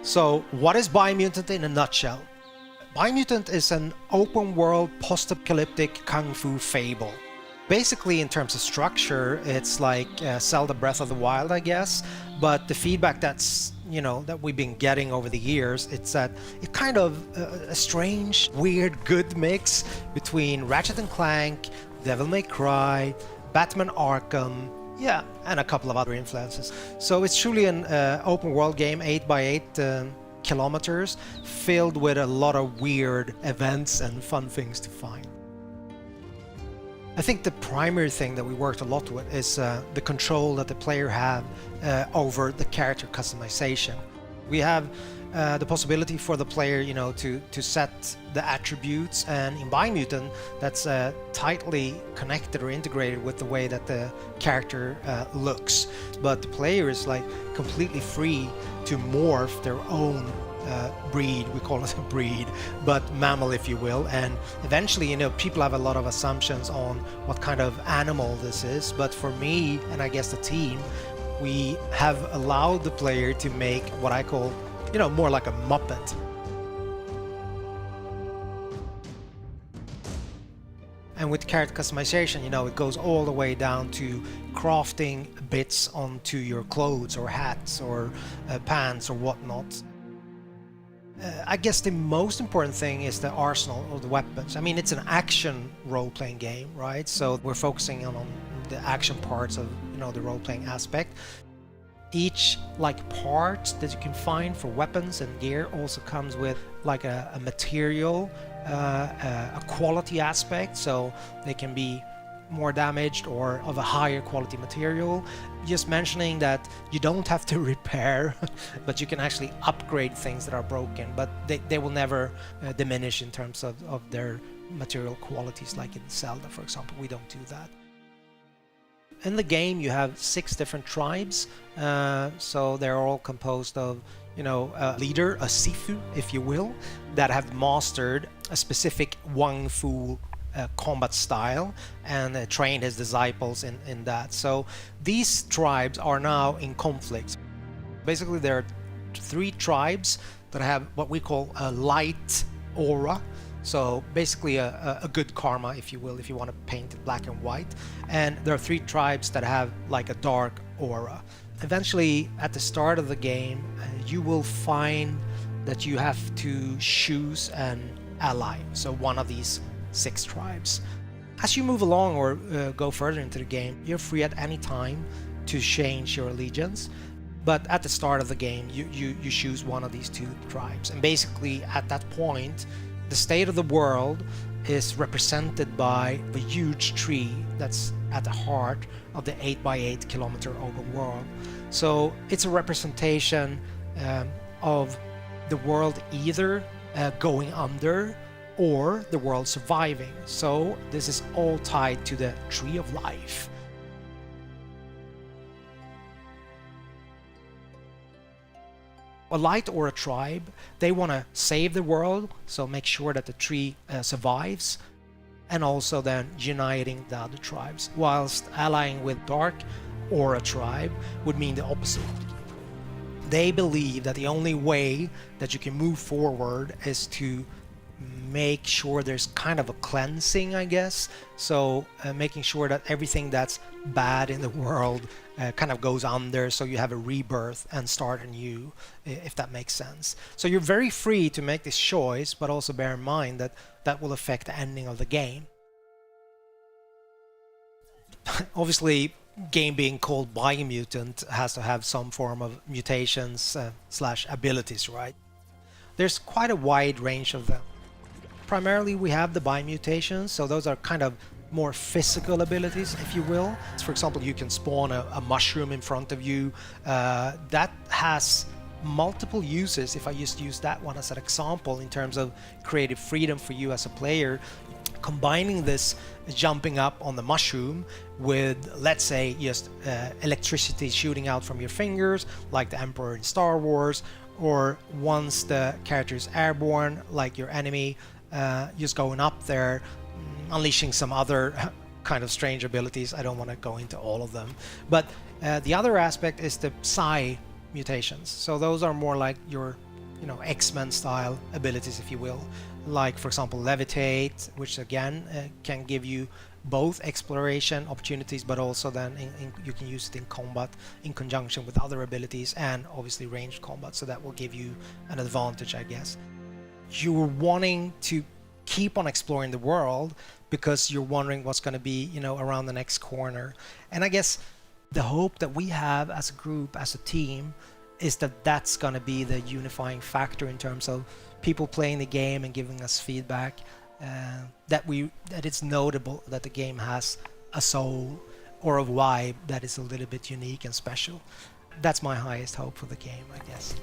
So, what is Biomutant in a nutshell? Biomutant is an open-world, post-apocalyptic kung fu fable. Basically, in terms of structure, it's like Zelda Breath of the Wild, I guess. But the feedback that we've been getting over the years, it's that it's kind of a strange, weird, good mix between Ratchet and Clank, Devil May Cry, Batman Arkham, yeah, and a couple of other influences. So it's truly an open world game, 8x8 kilometers, filled with a lot of weird events and fun things to find. I think the primary thing that we worked a lot with is the control that the player have over the character customization. We have the possibility for the player, to set the attributes, and in Biomutant, that's tightly connected or integrated with the way that the character looks. But the player is like completely free to morph their own breed, we call it a breed, but mammal, if you will. And eventually, people have a lot of assumptions on what kind of animal this is. But for me, and I guess the team, we have allowed the player to make what I call, more like a Muppet. And with character customization, it goes all the way down to crafting bits onto your clothes or hats or pants or whatnot. I guess the most important thing is the arsenal of the weapons. I mean, it's an action role-playing game, right? So we're focusing on the action parts of, the role-playing aspect. Each part that you can find for weapons and gear also comes with like a material, a quality aspect, so they can be more damaged or of a higher quality material. Just mentioning that you don't have to repair, but you can actually upgrade things that are broken, but they will never diminish in terms of their material qualities, like in Zelda, for example. We don't do that. In the game, you have 6 different tribes, so they're all composed of, a leader, a Sifu, if you will, that have mastered a specific Wang Fu combat style and trained his disciples in that. So these tribes are now in conflict. Basically, there are 3 tribes that have what we call a light aura. So basically a good karma, if you will, if you want to paint it black and white. And there are 3 tribes that have like a dark aura. Eventually, at the start of the game, you will find that you have to choose an ally, so one of these 6 tribes. As you move along or go further into the game, you're free at any time to change your allegiance. But at the start of the game, you choose one of these 2 tribes. And basically, at that point, the state of the world is represented by the huge tree that's at the heart of the 8x8 kilometer open world. So it's a representation of the world either going under or the world surviving. So this is all tied to the tree of life. A light or a tribe, they want to save the world, so make sure that the tree survives, and also then uniting the other tribes, whilst allying with dark or a tribe would mean the opposite. They believe that the only way that you can move forward is to make sure there's kind of a cleansing, I guess. So making sure that everything that's bad in the world kind of goes under, so you have a rebirth and start anew, if that makes sense. So you're very free to make this choice, but also bear in mind that that will affect the ending of the game. Obviously, game being called Biomutant has to have some form of mutations slash abilities, right? There's quite a wide range of them. Primarily, we have the Biomutations, so those are kind of more physical abilities, if you will. For example, you can spawn a mushroom in front of you. That has multiple uses, if I just use that one as an example, in terms of creative freedom for you as a player. Combining this jumping up on the mushroom with, let's say, just electricity shooting out from your fingers, like the Emperor in Star Wars, or once the character is airborne, like your enemy, just going up there, unleashing some other kind of strange abilities. I don't want to go into all of them. But the other aspect is the psi mutations. So those are more like your, X-Men style abilities, if you will. Like, for example, levitate, which again can give you both exploration opportunities, but also then you can use it in combat in conjunction with other abilities, and obviously ranged combat. So that will give you an advantage, I guess. You're wanting to keep on exploring the world because you're wondering what's going to be, around the next corner. And I guess the hope that we have as a group, as a team, is that that's going to be the unifying factor in terms of people playing the game and giving us feedback, that it's notable that the game has a soul or a vibe that is a little bit unique and special. That's my highest hope for the game, I guess.